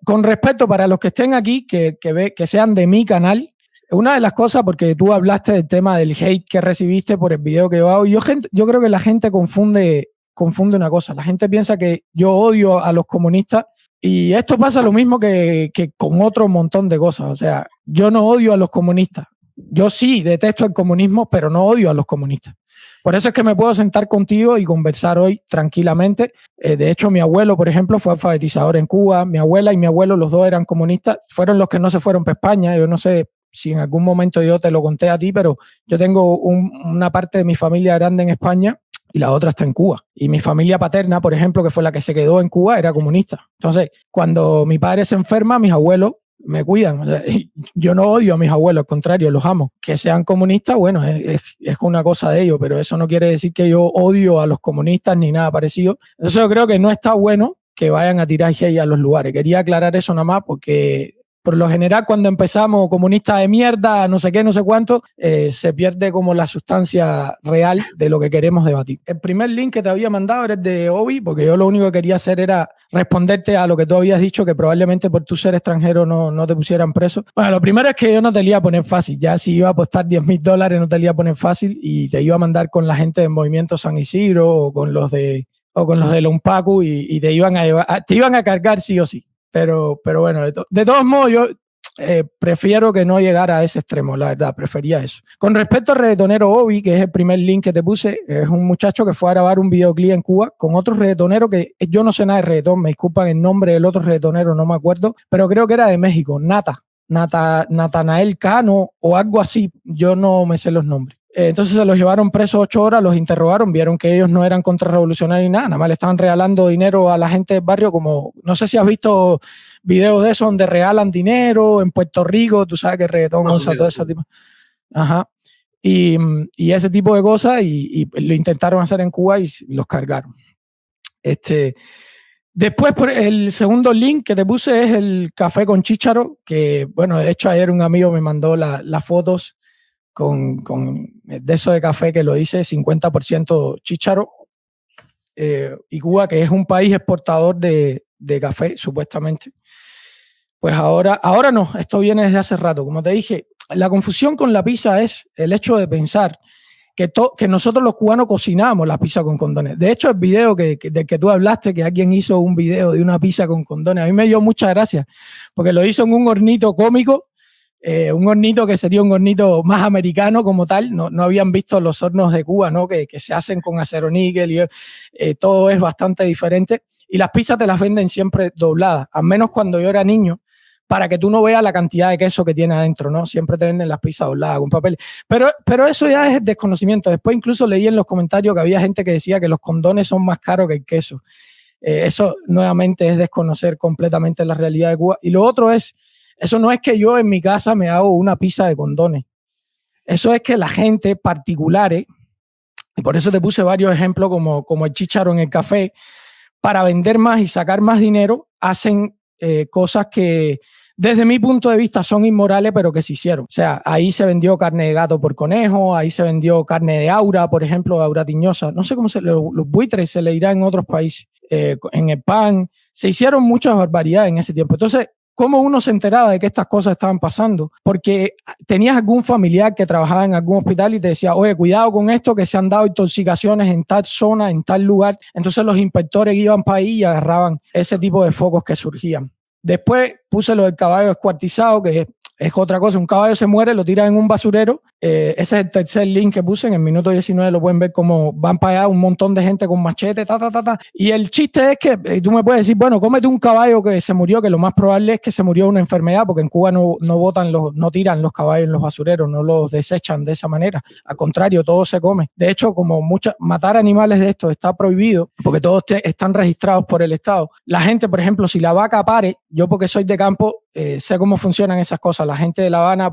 con respeto para los que estén aquí, que sean de mi canal, una de las cosas, porque tú hablaste del tema del hate que recibiste por el video que yo hago, yo creo que la gente confunde una cosa. La gente piensa que yo odio a los comunistas y esto pasa lo mismo que con otro montón de cosas. O sea, yo no odio a los comunistas. Yo sí detesto el comunismo, pero no odio a los comunistas. Por eso es que me puedo sentar contigo y conversar hoy tranquilamente. De hecho, mi abuelo, por ejemplo, fue alfabetizador en Cuba. Mi abuela y mi abuelo, los dos eran comunistas. Fueron los que no se fueron para España. Yo no sé si en algún momento yo te lo conté a ti, pero yo tengo una parte de mi familia grande en España y la otra está en Cuba. Y mi familia paterna, por ejemplo, que fue la que se quedó en Cuba, era comunista. Entonces, cuando mi padre se enferma, mis abuelos me cuidan. O sea, yo no odio a mis abuelos, al contrario, los amo. Que sean comunistas, bueno, es una cosa de ellos, pero eso no quiere decir que yo odio a los comunistas ni nada parecido. Entonces yo creo que no está bueno que vayan a tirar hate a los lugares. Quería aclarar eso nada más porque por lo general cuando empezamos comunista de mierda, no sé qué, no sé cuánto, se pierde como la sustancia real de lo que queremos debatir. El primer link que te había mandado era el de Obi, porque yo lo único que quería hacer era responderte a lo que tú habías dicho, que probablemente por tu ser extranjero no te pusieran preso. Bueno, lo primero es que yo no te lo iba a poner fácil. Ya si iba a apostar $10,000 no te lo iba a poner fácil y te iba a mandar con la gente del Movimiento San Isidro o con los de Lompacu y te iban a cargar sí o sí. Pero bueno, de todos modos, yo prefiero que no llegara a ese extremo, la verdad, prefería eso. Con respecto al reggaetonero Obi, que es el primer link que te puse, es un muchacho que fue a grabar un videoclip en Cuba con otro reggaetonero que yo no sé nada de reggaetón, me disculpan el nombre del otro reggaetonero, no me acuerdo, pero creo que era de México, Natanael Cano o algo así, yo no me sé los nombres. Entonces se los llevaron presos 8 horas, los interrogaron, vieron que ellos no eran contrarrevolucionarios ni nada más le estaban regalando dinero a la gente del barrio, como no sé si has visto videos de eso donde regalan dinero en Puerto Rico, tú sabes que el reggaetón usa todo ese tipo. Ajá. Y ese tipo de cosas y lo intentaron hacer en Cuba y los cargaron. Después, el segundo link que te puse es el café con chícharo, que bueno, de hecho ayer un amigo me mandó las fotos con de eso de café que lo dice 50% chícharo, y Cuba, que es un país exportador de café, supuestamente. Pues ahora no, esto viene desde hace rato. Como te dije, la confusión con la pizza es el hecho de pensar que nosotros los cubanos cocinamos la pizza con condones. De hecho, el video del que tú hablaste, que alguien hizo un video de una pizza con condones, a mí me dio mucha gracia, porque lo hizo en un hornito cómico, un hornito que sería un hornito más americano como tal, no habían visto los hornos de Cuba, ¿no? que se hacen con acero níquel y todo es bastante diferente, y las pizzas te las venden siempre dobladas, al menos cuando yo era niño, para que tú no veas la cantidad de queso que tiene adentro, ¿no? Siempre te venden las pizzas dobladas con papel. Pero eso ya es desconocimiento. Después incluso leí en los comentarios que había gente que decía que los condones son más caros que el queso. Eso nuevamente es desconocer completamente la realidad de Cuba. Y lo otro es, eso no es que yo en mi casa me hago una pizza de condones. Eso es que la gente particulares, y por eso te puse varios ejemplos como el chícharo en el café, para vender más y sacar más dinero, hacen cosas que desde mi punto de vista son inmorales, pero que se hicieron. O sea, ahí se vendió carne de gato por conejo, ahí se vendió carne de aura, por ejemplo, de aura tiñosa. No sé cómo los buitres se le dirá en otros países. En el pan, se hicieron muchas barbaridades en ese tiempo. Entonces, ¿cómo uno se enteraba de que estas cosas estaban pasando? Porque tenías algún familiar que trabajaba en algún hospital y te decía, oye, cuidado con esto, que se han dado intoxicaciones en tal zona, en tal lugar. Entonces los inspectores iban para ahí y agarraban ese tipo de focos que surgían. Después puse lo del caballo descuartizado, que es otra cosa. Un caballo se muere, lo tiran en un basurero. Ese es el tercer link que puse. En el minuto 19 lo pueden ver como van para allá un montón de gente con machete, Y el chiste es que tú me puedes decir, bueno, cómete un caballo que se murió, que lo más probable es que se murió de una enfermedad, porque en Cuba no tiran los caballos en los basureros, no los desechan de esa manera. Al contrario, todo se come. De hecho, como matar animales de estos está prohibido, porque todos están registrados por el Estado. La gente, por ejemplo, si la vaca pare, yo porque soy de campo, sé cómo funcionan esas cosas. La gente de La Habana,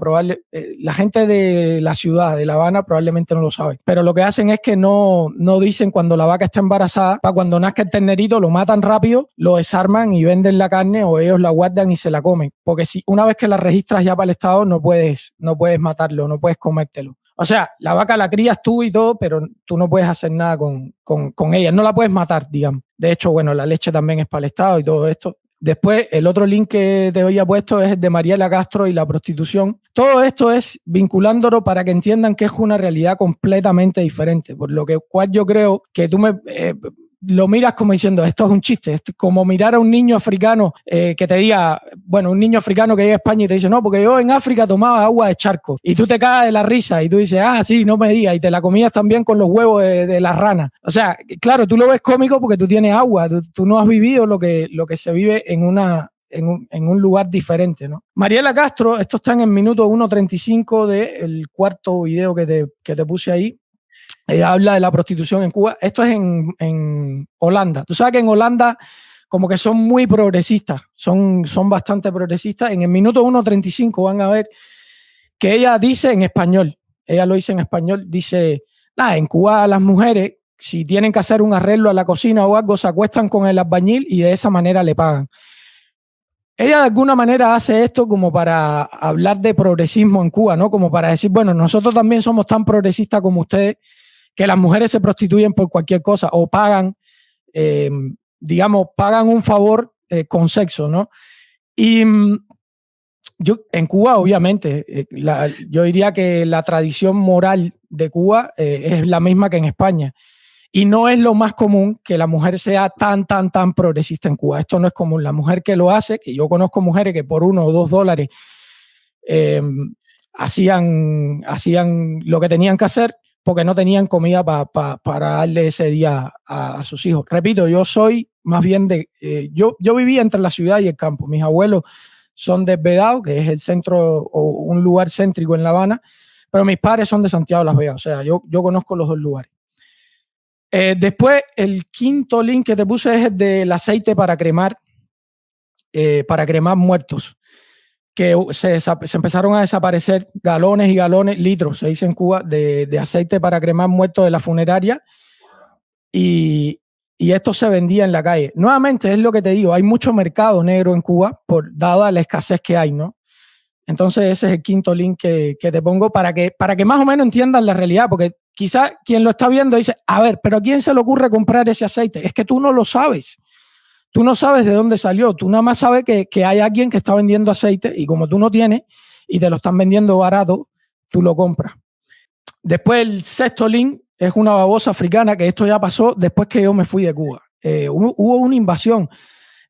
la gente de la ciudad de La Habana probablemente no lo sabe. Pero lo que hacen es que no dicen cuando la vaca está embarazada, para cuando nazca el ternerito lo matan rápido, lo desarman y venden la carne o ellos la guardan y se la comen. Porque si una vez que la registras ya para el Estado no puedes matarlo, no puedes comértelo. O sea, la vaca la crías tú y todo, pero tú no puedes hacer nada con ella. No la puedes matar, digamos. De hecho, bueno, la leche también es para el Estado y todo esto. Después, el otro link que te había puesto es el de Mariela Castro y la prostitución. Todo esto es vinculándolo para que entiendan que es una realidad completamente diferente, por lo cual yo creo que tú lo miras como diciendo, esto es un chiste, es como mirar a un niño africano que te diga, bueno, un niño africano que llega a España y te dice, no, porque yo en África tomaba agua de charco, y tú te cagas de la risa y tú dices, ah, sí, no me digas, y te la comías también con los huevos de las ranas. O sea, claro, tú lo ves cómico porque tú tienes agua, tú no has vivido lo que se vive en un lugar diferente, ¿no? Mariela Castro, esto está en el minuto 1:35 del cuarto video que te puse ahí. Ella habla de la prostitución en Cuba. Esto es en Holanda. Tú sabes que en Holanda como que son muy progresistas, son bastante progresistas. En el minuto 1:35 van a ver que ella dice en español, ella lo dice en español, dice, en Cuba las mujeres, si tienen que hacer un arreglo a la cocina o algo, se acuestan con el albañil y de esa manera le pagan. Ella de alguna manera hace esto como para hablar de progresismo en Cuba, ¿no? Como para decir, bueno, nosotros también somos tan progresistas como ustedes, que las mujeres se prostituyen por cualquier cosa o pagan, digamos, pagan un favor con sexo, ¿no? Y yo en Cuba, obviamente, yo diría que la tradición moral de Cuba es la misma que en España. Y no es lo más común que la mujer sea tan progresista en Cuba. Esto no es común. La mujer que lo hace, que yo conozco mujeres que por $1 o $2 hacían lo que tenían que hacer porque no tenían comida para darle ese día a sus hijos. Repito, yo soy más bien yo vivía entre la ciudad y el campo. Mis abuelos son de Vedado, que es el centro o un lugar céntrico en La Habana, pero mis padres son de Santiago de Las Vegas. O sea, yo conozco los dos lugares. Después, el quinto link que te puse es el del aceite para cremar muertos, que se empezaron a desaparecer galones y galones, litros, se dice en Cuba, de aceite para cremar muertos de la funeraria, y esto se vendía en la calle. Nuevamente, es lo que te digo, hay mucho mercado negro en Cuba, dada la escasez que hay, ¿no? Entonces ese es el quinto link que te pongo para que más o menos entiendan la realidad, porque quizás quien lo está viendo dice, a ver, pero ¿a quién se le ocurre comprar ese aceite? Es que tú no lo sabes. Tú no sabes de dónde salió. Tú nada más sabes que hay alguien que está vendiendo aceite y como tú no tienes y te lo están vendiendo barato, tú lo compras. Después el sexto link es una babosa africana, que esto ya pasó después que yo me fui de Cuba. Hubo una invasión.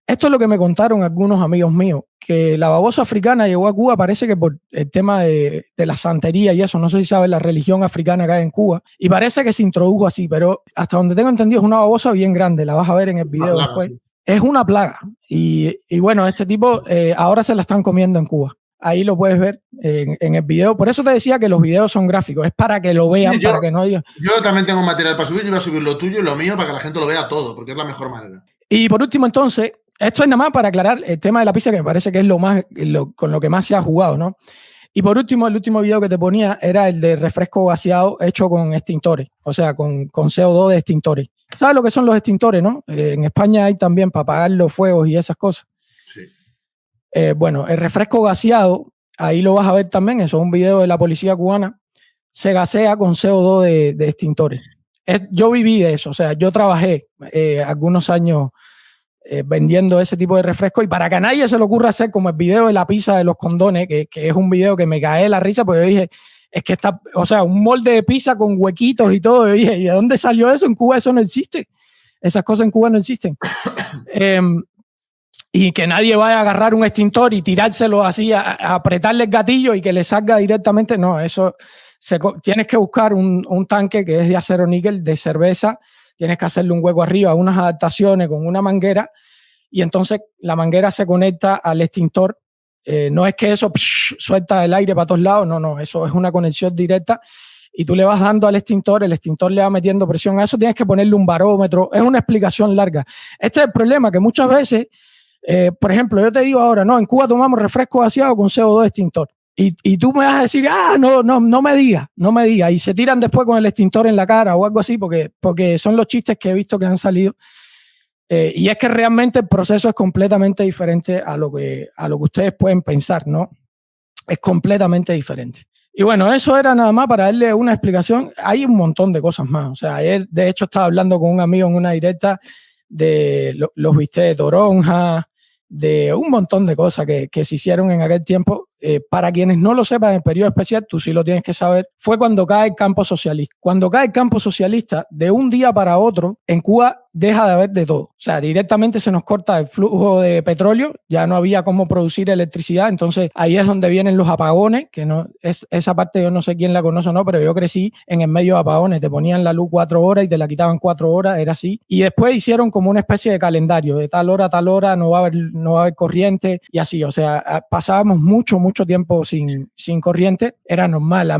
Esto es lo que me contaron algunos amigos míos, que la babosa africana llegó a Cuba, parece que por el tema de la santería y eso, no sé si sabes la religión africana que hay en Cuba, y parece que se introdujo así, pero hasta donde tengo entendido es una babosa bien grande, la vas a ver en el video después. Sí. Es una plaga, y bueno, este tipo ahora se la están comiendo en Cuba. Ahí lo puedes ver en el video. Por eso te decía que los videos son gráficos, es para que lo vean, sí, para que no digan. Yo también tengo material para subir, yo voy a subir lo tuyo y lo mío para que la gente lo vea todo, porque es la mejor manera. Y por último, entonces, esto es nada más para aclarar el tema de la pizza, que me parece que es con lo que más se ha jugado, ¿no? Y por último, el último video que te ponía era el de refresco gaseado hecho con extintores, o sea, con CO2 de extintores. ¿Sabes lo que son los extintores, no? En España hay también para apagar los fuegos y esas cosas. Sí. Bueno, el refresco gaseado, ahí lo vas a ver también, eso es un video de la policía cubana, se gasea con CO2 de extintores. Yo viví de eso, o sea, yo trabajé algunos años vendiendo ese tipo de refresco, y para que a nadie se le ocurra hacer como el video de la pizza de los condones, que es un video que me cae la risa, porque yo dije, es que está, o sea, un molde de pizza con huequitos y todo, yo dije, ¿y de dónde salió eso? En Cuba eso no existe, esas cosas en Cuba no existen. Y que nadie vaya a agarrar un extintor y tirárselo así, a apretarle el gatillo y que le salga directamente, no, eso tienes que buscar un tanque que es de acero níquel de cerveza, tienes que hacerle un hueco arriba, unas adaptaciones con una manguera, y entonces la manguera se conecta al extintor. No es que eso suelta el aire para todos lados, no, eso es una conexión directa, y tú le vas dando al extintor, el extintor le va metiendo presión a eso, tienes que ponerle un barómetro, es una explicación larga. Este es el problema, que muchas veces, por ejemplo, yo te digo ahora, no, en Cuba tomamos refresco gaseado con CO2 de extintor. Y tú me vas a decir, no me digas, y se tiran después con el extintor en la cara o algo así, porque son los chistes que he visto que han salido. Y es que realmente el proceso es completamente diferente a lo que ustedes pueden pensar, ¿no? Es completamente diferente. Y bueno, eso era nada más para darle una explicación. Hay un montón de cosas más. O sea, ayer de hecho estaba hablando con un amigo en una directa de los bistecs de toronja, de un montón de cosas que se hicieron en aquel tiempo. Para quienes no lo sepan, el periodo especial, tú sí lo tienes que saber, fue cuando cae el campo socialista. Cuando cae el campo socialista, de un día para otro, en Cuba deja de haber de todo. O sea, directamente se nos corta el flujo de petróleo, ya no había cómo producir electricidad, entonces ahí es donde vienen los apagones, que no es esa parte yo no sé quién la conoce o no, pero yo crecí en el medio de apagones, te ponían la luz 4 horas y te la quitaban 4 horas, era así. Y después hicieron como una especie de calendario, de tal hora a tal hora no va a haber corriente y así, o sea, pasábamos mucho tiempo sin corriente, era normal.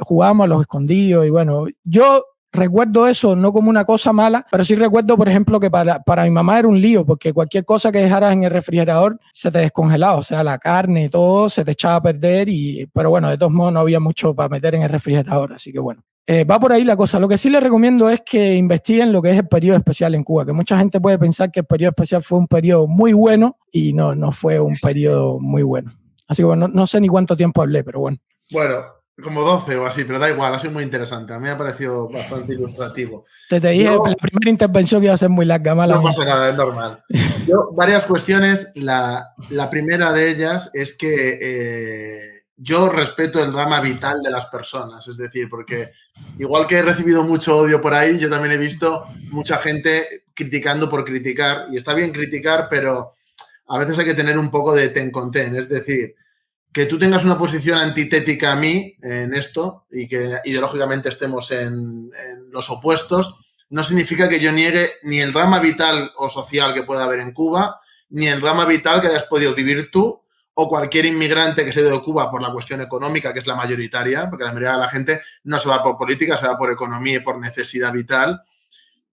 Jugábamos a los escondidos y bueno, yo recuerdo eso no como una cosa mala, pero sí recuerdo, por ejemplo, que para mi mamá era un lío, porque cualquier cosa que dejaras en el refrigerador se te descongelaba, o sea, la carne y todo se te echaba a perder, pero bueno, de todos modos no había mucho para meter en el refrigerador, así que bueno. Va por ahí la cosa. Lo que sí les recomiendo es que investiguen lo que es el periodo especial en Cuba, que mucha gente puede pensar que el periodo especial fue un periodo muy bueno y no fue un periodo muy bueno. Así que bueno, no sé ni cuánto tiempo hablé, pero bueno. Bueno, como 12 o así, pero da igual, ha sido muy interesante. A mí me ha parecido bastante ilustrativo. Te dije la primera intervención que iba a ser muy larga, mala. No pasa nada, es normal. Yo, varias cuestiones. La primera de ellas es que yo respeto el drama vital de las personas. Es decir, porque igual que he recibido mucho odio por ahí, yo también he visto mucha gente criticando por criticar. Y está bien criticar, pero a veces hay que tener un poco de ten con ten. Es decir, que tú tengas una posición antitética a mí en esto y que ideológicamente estemos en los opuestos, no significa que yo niegue ni el drama vital o social que pueda haber en Cuba, ni el drama vital que hayas podido vivir tú o cualquier inmigrante que se ha ido de Cuba por la cuestión económica, que es la mayoritaria, porque la mayoría de la gente no se va por política, se va por economía y por necesidad vital.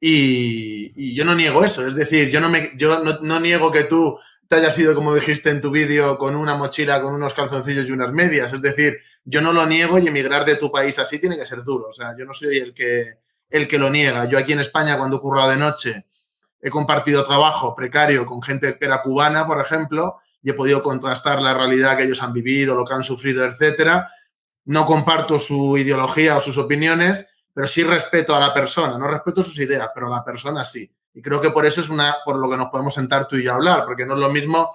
Y yo no niego eso. Es decir, yo no niego que tú te hayas ido, como dijiste en tu vídeo, con una mochila, con unos calzoncillos y unas medias. Es decir, yo no lo niego y emigrar de tu país así tiene que ser duro. O sea, yo no soy el que lo niega. Yo aquí en España, cuando he currado de noche, he compartido trabajo precario con gente que era cubana, por ejemplo, y he podido contrastar la realidad que ellos han vivido, lo que han sufrido, etcétera. No comparto su ideología o sus opiniones, pero sí respeto a la persona. No respeto sus ideas, pero a la persona sí. Y creo que por eso es por lo que nos podemos sentar tú y yo a hablar, porque no es lo mismo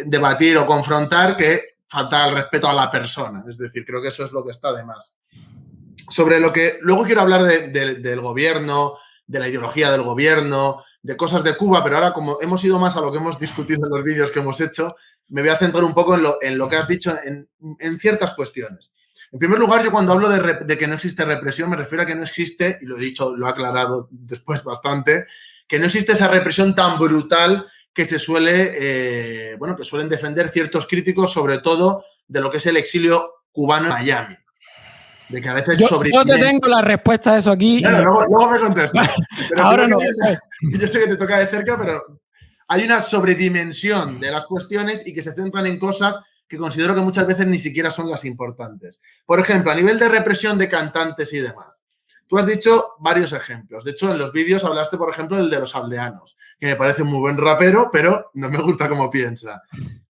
debatir o confrontar que faltar al respeto a la persona. Es decir, creo que eso es lo que está de más. Sobre lo que luego quiero hablar del gobierno, de la ideología del gobierno, de cosas de Cuba, pero ahora como hemos ido más a lo que hemos discutido en los vídeos que hemos hecho, me voy a centrar un poco en lo que has dicho en ciertas cuestiones. En primer lugar, yo cuando hablo de que no existe represión, me refiero a que no existe, y lo he dicho, lo he aclarado después bastante, que no existe esa represión tan brutal que se suele, que suelen defender ciertos críticos, sobre todo de lo que es el exilio cubano en Miami. De que a veces yo te tengo la respuesta a eso aquí. Bueno, luego me contestas. Pero ahora no. Yo sé que te toca de cerca, pero hay una sobredimensión de las cuestiones y que se centran en cosas que considero que muchas veces ni siquiera son las importantes. Por ejemplo, a nivel de represión de cantantes y demás. Tú has dicho varios ejemplos. De hecho, en los vídeos hablaste, por ejemplo, del de los aldeanos, que me parece un muy buen rapero, pero no me gusta cómo piensa.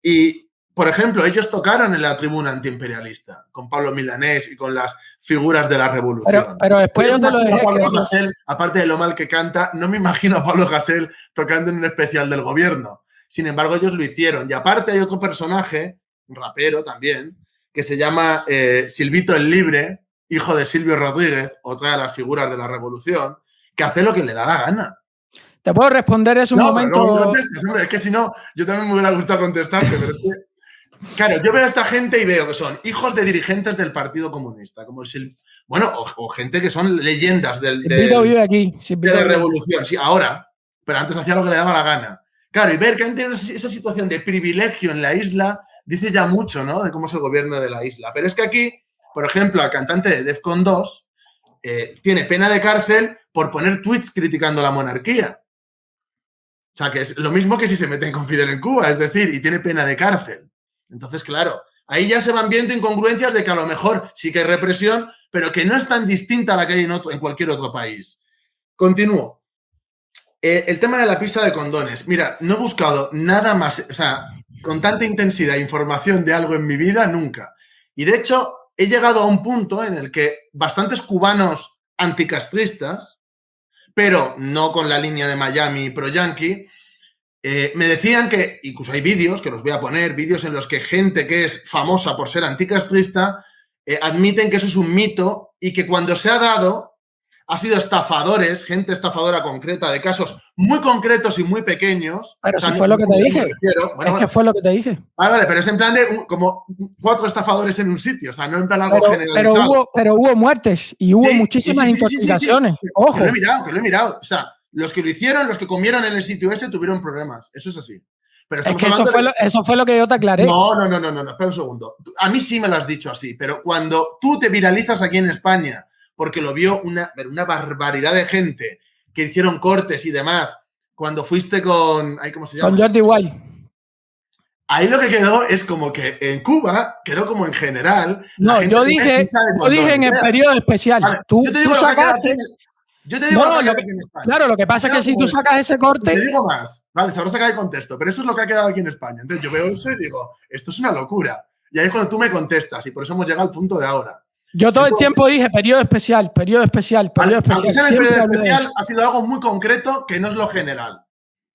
Y, por ejemplo, ellos tocaron en la tribuna antiimperialista, con Pablo Milanés y con las figuras de la revolución. Pero después yo te lo dejé. Pablo Hasél, aparte de lo mal que canta, no me imagino a Pablo Hasél tocando en un especial del gobierno. Sin embargo, ellos lo hicieron. Y aparte hay otro personaje, un rapero también, que se llama Silvito el Libre, hijo de Silvio Rodríguez, otra de las figuras de la revolución, que hace lo que le da la gana. ¿Te puedo responder eso un momento? No me contestes, hombre, es que si no, yo también me hubiera gustado contestarte, pero es que claro, yo veo a esta gente y veo que son hijos de dirigentes del Partido Comunista, como o gente que son leyendas de la revolución. Sí, ahora, pero antes hacía lo que le daba la gana. Claro, y ver que han tenido esa situación de privilegio en la isla dice ya mucho, ¿no? De cómo es el gobierno de la isla. Pero es que aquí, por ejemplo, el cantante de Defcon 2 tiene pena de cárcel por poner tweets criticando la monarquía. O sea, que es lo mismo que si se meten con Fidel en Cuba, es decir, y tiene pena de cárcel. Entonces, claro, ahí ya se van viendo incongruencias de que a lo mejor sí que hay represión, pero que no es tan distinta a la que hay en cualquier otro país. Continúo. El tema de la pista de condones. Mira, no he buscado nada más, o sea, con tanta intensidad información de algo en mi vida, nunca. Y de hecho, he llegado a un punto en el que bastantes cubanos anticastristas, pero no con la línea de Miami pro-yankee, Me decían que, incluso hay vídeos, que los voy a poner, vídeos en los que gente que es famosa por ser anticastrista admiten que eso es un mito y que cuando se ha dado ha sido estafadores, gente estafadora concreta de casos muy concretos y muy pequeños. Pero o sea, si fue lo que te dije. Bueno, que fue lo que te dije. Vale, pero es en plan de como 4 estafadores en un sitio, o sea, no en plan algo generalizado. Pero hubo muertes y hubo muchísimas intoxicaciones. Ojo. Que lo he mirado. O sea, los que lo hicieron, los que comieron en el sitio ese, tuvieron problemas. Eso es así. Pero es que eso fue lo que yo te aclaré. No, espera un segundo. A mí sí me lo has dicho así, pero cuando tú te viralizas aquí en España porque lo vio una barbaridad de gente que hicieron cortes y demás, cuando fuiste con... ¿Cómo se llama? Con Jordi Wild. Ahí lo que quedó es como que en Cuba quedó como en general. No, yo dije en el periodo especial. Vale, tú sacaste... Yo te digo lo que ha quedado aquí en España. Claro, lo que pasa es que si tú sacas ese corte... Te digo más. Vale, se habrá sacado el contexto, pero eso es lo que ha quedado aquí en España. Entonces yo veo eso y digo, esto es una locura. Y ahí es cuando tú me contestas y por eso hemos llegado al punto de ahora. Yo todo el tiempo dije periodo especial. Aunque sea en el periodo especial, ha sido algo muy concreto que no es lo general.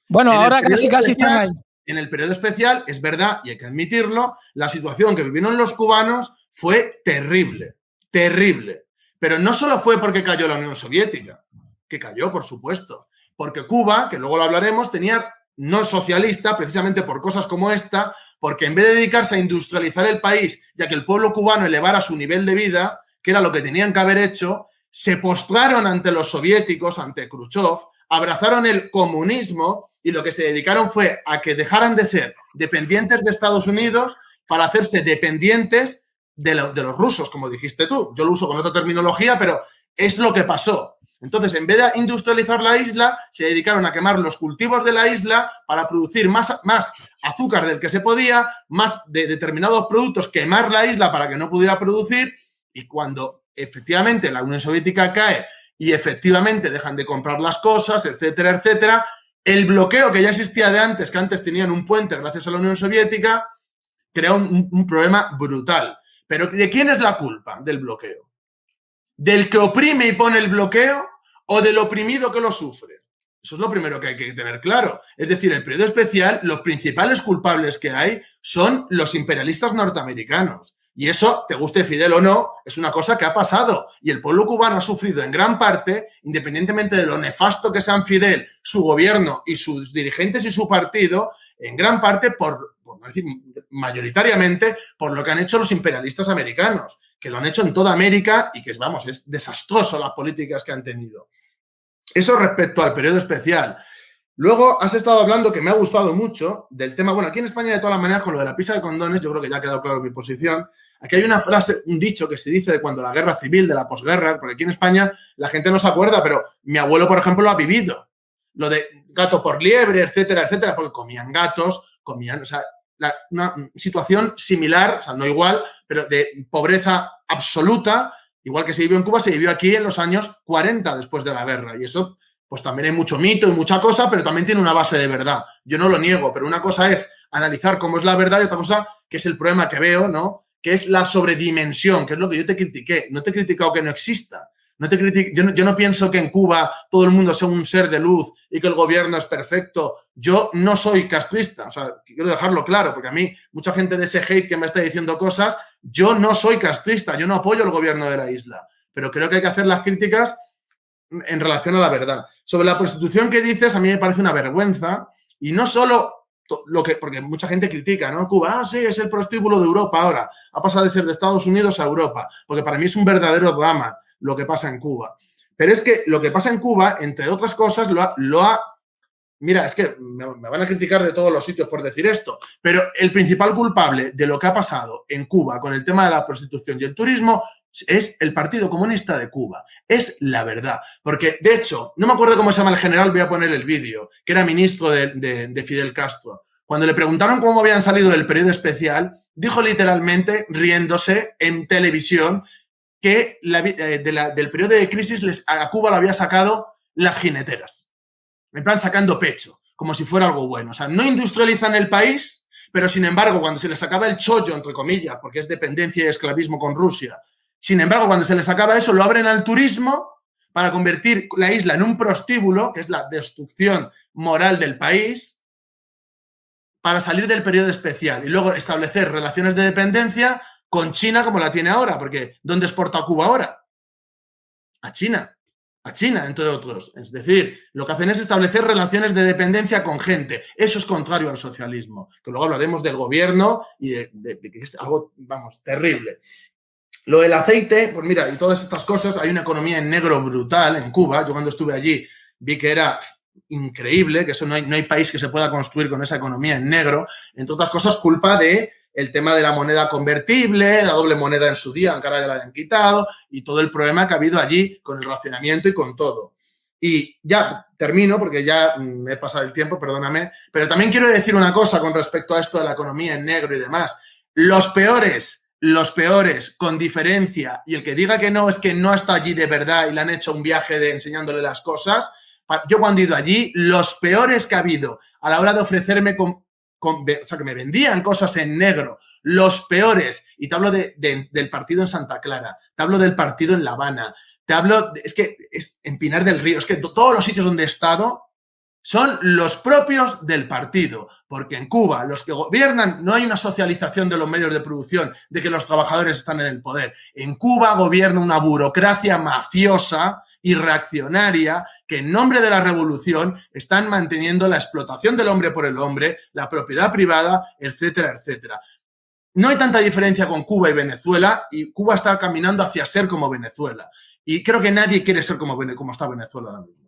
Bueno, ahora casi están ahí. En el periodo especial, es verdad, y hay que admitirlo, la situación que vivieron los cubanos fue terrible, terrible. Pero no solo fue porque cayó la Unión Soviética, que cayó, por supuesto, porque Cuba, que luego lo hablaremos, tenía no socialista precisamente por cosas como esta, porque en vez de dedicarse a industrializar el país y a que el pueblo cubano elevara su nivel de vida, que era lo que tenían que haber hecho, se postraron ante los soviéticos, ante Khrushchev, abrazaron el comunismo y lo que se dedicaron fue a que dejaran de ser dependientes de Estados Unidos para hacerse dependientes de los rusos, como dijiste tú. Yo lo uso con otra terminología, pero es lo que pasó. Entonces, en vez de industrializar la isla, se dedicaron a quemar los cultivos de la isla para producir más azúcar del que se podía, más de determinados productos, quemar la isla para que no pudiera producir, y cuando efectivamente la Unión Soviética cae y efectivamente dejan de comprar las cosas, etcétera, etcétera, el bloqueo que ya existía de antes, que antes tenían un puente gracias a la Unión Soviética, creó un problema brutal. Pero ¿de quién es la culpa del bloqueo? ¿Del que oprime y pone el bloqueo o del oprimido que lo sufre? Eso es lo primero que hay que tener claro. Es decir, el periodo especial, los principales culpables que hay son los imperialistas norteamericanos. Y eso, te guste Fidel o no, es una cosa que ha pasado. Y el pueblo cubano ha sufrido en gran parte, independientemente de lo nefasto que sean Fidel, su gobierno y sus dirigentes y su partido, en gran parte, por no decir mayoritariamente, por lo que han hecho los imperialistas americanos, que lo han hecho en toda América y que, vamos, es desastroso las políticas que han tenido. Eso respecto al periodo especial. Luego has estado hablando, que me ha gustado mucho, del tema, bueno, aquí en España de todas las maneras con lo de la pisa de condones, yo creo que ya ha quedado claro mi posición. Aquí hay una frase, un dicho que se dice de cuando la guerra civil, de la posguerra, porque aquí en España la gente no se acuerda, pero mi abuelo, por ejemplo, lo ha vivido. Lo de gato por liebre, etcétera, etcétera, porque comían gatos, comían, o sea, una situación similar, o sea, no igual, pero de pobreza absoluta, igual que se vivió en Cuba, se vivió aquí en los años 40 después de la guerra. Y eso, pues también hay mucho mito y mucha cosa, pero también tiene una base de verdad. Yo no lo niego, pero una cosa es analizar cómo es la verdad y otra cosa que es el problema que veo, ¿no? Que es la sobredimensión, que es lo que yo te critiqué. No te he criticado que no exista. Yo no pienso que en Cuba todo el mundo sea un ser de luz y que el gobierno es perfecto. Yo no soy castrista, o sea, quiero dejarlo claro, porque a mí, mucha gente de ese hate que me está diciendo cosas, yo no soy castrista, yo no apoyo el gobierno de la isla, pero creo que hay que hacer las críticas en relación a la verdad. Sobre la prostitución que dices, a mí me parece una vergüenza, y no solo porque mucha gente critica, ¿no? Cuba, sí, es el prostíbulo de Europa ahora, ha pasado de ser de Estados Unidos a Europa, porque para mí es un verdadero drama lo que pasa en Cuba. Pero es que lo que pasa en Cuba, entre otras cosas, lo ha... Mira, es que me van a criticar de todos los sitios por decir esto, pero el principal culpable de lo que ha pasado en Cuba con el tema de la prostitución y el turismo es el Partido Comunista de Cuba. Es la verdad. Porque, de hecho, no me acuerdo cómo se llama el general, voy a poner el vídeo, que era ministro de Fidel Castro. Cuando le preguntaron cómo habían salido del periodo especial, dijo literalmente, riéndose en televisión, que del periodo de crisis a Cuba lo había sacado las jineteras. En plan, sacando pecho, como si fuera algo bueno. O sea, no industrializan el país, pero sin embargo, cuando se les acaba el chollo, entre comillas, porque es dependencia y esclavismo con Rusia, sin embargo, cuando se les acaba eso, lo abren al turismo para convertir la isla en un prostíbulo, que es la destrucción moral del país, para salir del periodo especial y luego establecer relaciones de dependencia con China como la tiene ahora, porque ¿dónde exporta Cuba ahora? A China, entre otros. Es decir, lo que hacen es establecer relaciones de dependencia con gente. Eso es contrario al socialismo, que luego hablaremos del gobierno y de que es algo, vamos, terrible. Lo del aceite, pues mira, y todas estas cosas, hay una economía en negro brutal en Cuba. Yo cuando estuve allí vi que era increíble, que eso no hay país que se pueda construir con esa economía en negro, entre otras cosas culpa de el tema de la moneda convertible, la doble moneda en su día, aunque ahora ya la hayan quitado, y todo el problema que ha habido allí con el racionamiento y con todo. Y ya termino, porque ya me he pasado el tiempo, perdóname, pero también quiero decir una cosa con respecto a esto de la economía en negro y demás. Los peores, con diferencia, y el que diga que no es que no está allí de verdad y le han hecho un viaje de enseñándole las cosas. Yo cuando he ido allí, los peores que ha habido a la hora de ofrecerme o sea, que me vendían cosas en negro, los peores, y te hablo del partido en Santa Clara, te hablo del partido en La Habana, te hablo, es que es en Pinar del Río, es que todos los sitios donde he estado son los propios del partido, porque en Cuba los que gobiernan, no hay una socialización de los medios de producción, de que los trabajadores están en el poder. En Cuba gobierna una burocracia mafiosa y reaccionaria que en nombre de la revolución están manteniendo la explotación del hombre por el hombre, la propiedad privada, etcétera, etcétera. No hay tanta diferencia con Cuba y Venezuela, y Cuba está caminando hacia ser como Venezuela. Y creo que nadie quiere ser como está Venezuela ahora mismo.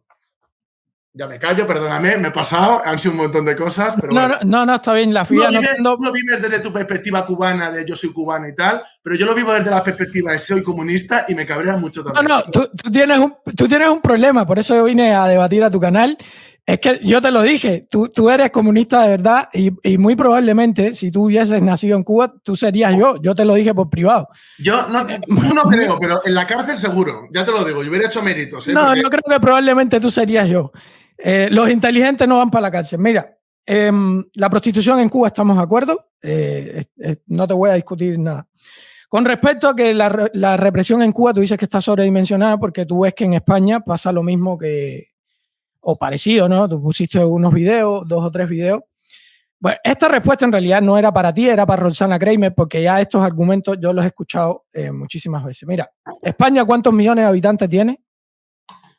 Ya me callo, perdóname, me he pasado, han sido un montón de cosas, pero no, bueno. No, está bien, la FIA no lo vives desde tu perspectiva cubana, de yo soy cubano y tal, pero yo lo vivo desde la perspectiva de soy comunista y me cabrea mucho también. No, tú tienes un problema, por eso yo vine a debatir a tu canal. Es que yo te lo dije, tú eres comunista de verdad y muy probablemente si tú hubieses nacido en Cuba, tú serías yo te lo dije por privado. Yo no creo, pero en la cárcel seguro, ya te lo digo, yo hubiera hecho méritos. No, porque... yo creo que probablemente tú serías yo. Los inteligentes no van para la cárcel. Mira, la prostitución en Cuba estamos de acuerdo, no te voy a discutir nada. Con respecto a que la represión en Cuba, tú dices que está sobredimensionada porque tú ves que en España pasa lo mismo o parecido, ¿no? Tú pusiste unos videos, 2 o 3 videos. Bueno, esta respuesta en realidad no era para ti, era para Roxana Kramer, porque ya estos argumentos yo los he escuchado muchísimas veces. Mira, España, ¿cuántos millones de habitantes tiene?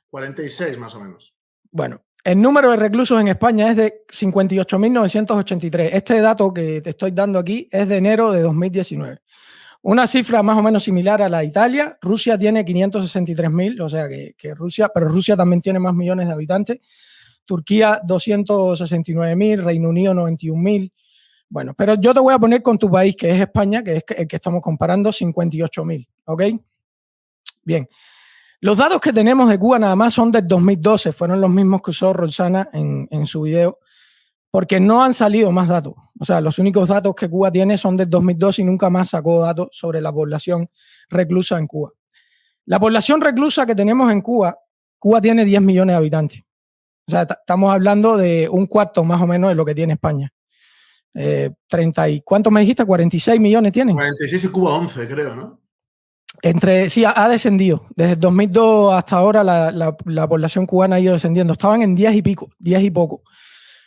46 más o menos. Bueno, el número de reclusos en España es de 58.983. Este dato que te estoy dando aquí es de enero de 2019. Una cifra más o menos similar a la de Italia. Rusia tiene 563.000, o sea que Rusia, pero Rusia también tiene más millones de habitantes. Turquía 269.000, Reino Unido 91.000. Bueno, pero yo te voy a poner con tu país, que es España, que es el que estamos comparando, 58.000, ¿ok? Bien. Los datos que tenemos de Cuba nada más son del 2012, fueron los mismos que usó Roxana en su video, porque no han salido más datos. O sea, los únicos datos que Cuba tiene son del 2012 y nunca más sacó datos sobre la población reclusa en Cuba. La población reclusa que tenemos en Cuba, Cuba tiene 10 millones de habitantes. O sea, estamos hablando de un cuarto más o menos de lo que tiene España. 30 y ¿cuánto me dijiste? 46 millones tienen. 46 y Cuba 11, creo, ¿no? Sí, ha descendido. Desde el 2002 hasta ahora la población cubana ha ido descendiendo. Estaban en 10 y poco.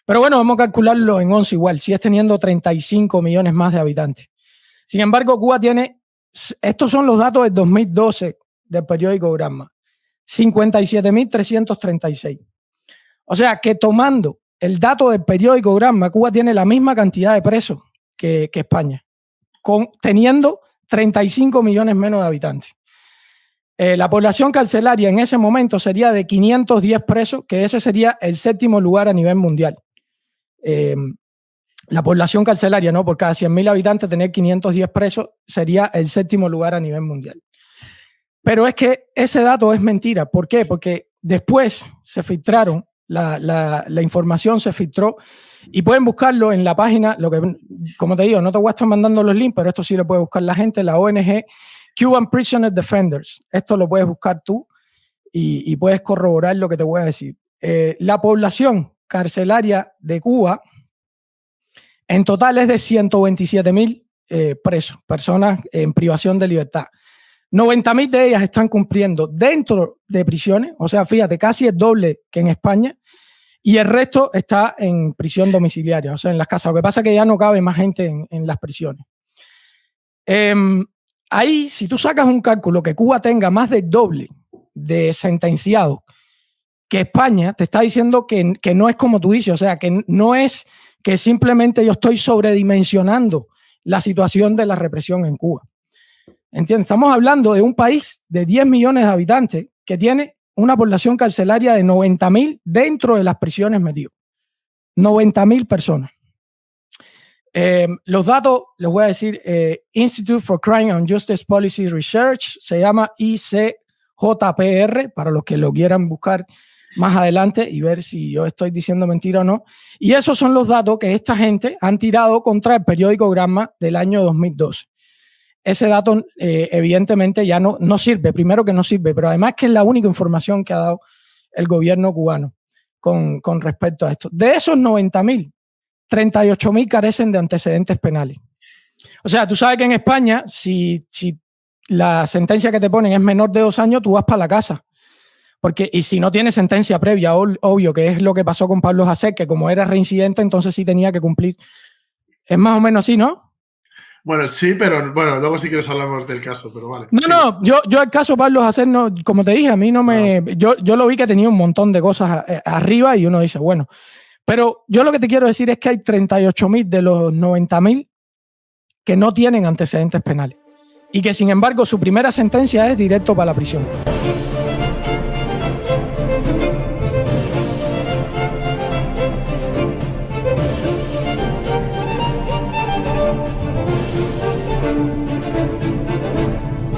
Pero bueno, vamos a calcularlo en 11 igual. Sigues teniendo 35 millones más de habitantes. Sin embargo, Cuba tiene, estos son los datos del 2012 del periódico Gramma, 57.336. O sea que tomando el dato del periódico Gramma, Cuba tiene la misma cantidad de presos que España, teniendo 35 millones menos de habitantes. La población carcelaria en ese momento sería de 510 presos, que ese sería el 7º lugar a nivel mundial. La población carcelaria, ¿no? Por cada 100.000 habitantes tener 510 presos sería el 7º lugar a nivel mundial. Pero es que ese dato es mentira. ¿Por qué? Porque después se filtraron, la información se filtró y pueden buscarlo en la página, como te digo, no te voy a estar mandando los links, pero esto sí lo puede buscar la gente, la ONG Cuban Prisoner Defenders. Esto lo puedes buscar tú y puedes corroborar lo que te voy a decir. La población carcelaria de Cuba en total es de 127.000 presos, personas en privación de libertad. 90.000 de ellas están cumpliendo dentro de prisiones, o sea, fíjate, casi el doble que en España, y el resto está en prisión domiciliaria, o sea, en las casas. Lo que pasa es que ya no cabe más gente en las prisiones. Ahí, si tú sacas un cálculo que Cuba tenga más del doble de sentenciados que España, te está diciendo que no es como tú dices, o sea, que no es que simplemente yo estoy sobredimensionando la situación de la represión en Cuba. ¿Entiendes? Estamos hablando de un país de 10 millones de habitantes que tiene una población carcelaria de 90.000 dentro de las prisiones metidos. 90.000 personas. Los datos, les voy a decir, Institute for Crime and Justice Policy Research, se llama ICJPR, para los que lo quieran buscar más adelante y ver si yo estoy diciendo mentira o no. Y esos son los datos que esta gente han tirado contra el periódico Granma del año 2012. Ese dato evidentemente ya no sirve, primero que no sirve, pero además que es la única información que ha dado el gobierno cubano con respecto a esto. De esos 90.000, 38.000 carecen de antecedentes penales. O sea, tú sabes que en España, si la sentencia que te ponen es menor de 2 años, tú vas para la casa. Y si no tienes sentencia previa, obvio, que es lo que pasó con Pablo Hasél, que como era reincidente, entonces sí tenía que cumplir. Es más o menos así, ¿no? Bueno, sí, pero bueno, luego si quieres hablamos del caso, pero vale. No, yo el caso Pablo Hasél, no, como te dije, a mí no me... Yo lo vi que tenía un montón de cosas arriba y uno dice, bueno... Pero yo lo que te quiero decir es que hay 38.000 de los 90.000 que no tienen antecedentes penales y que sin embargo su primera sentencia es directo para la prisión.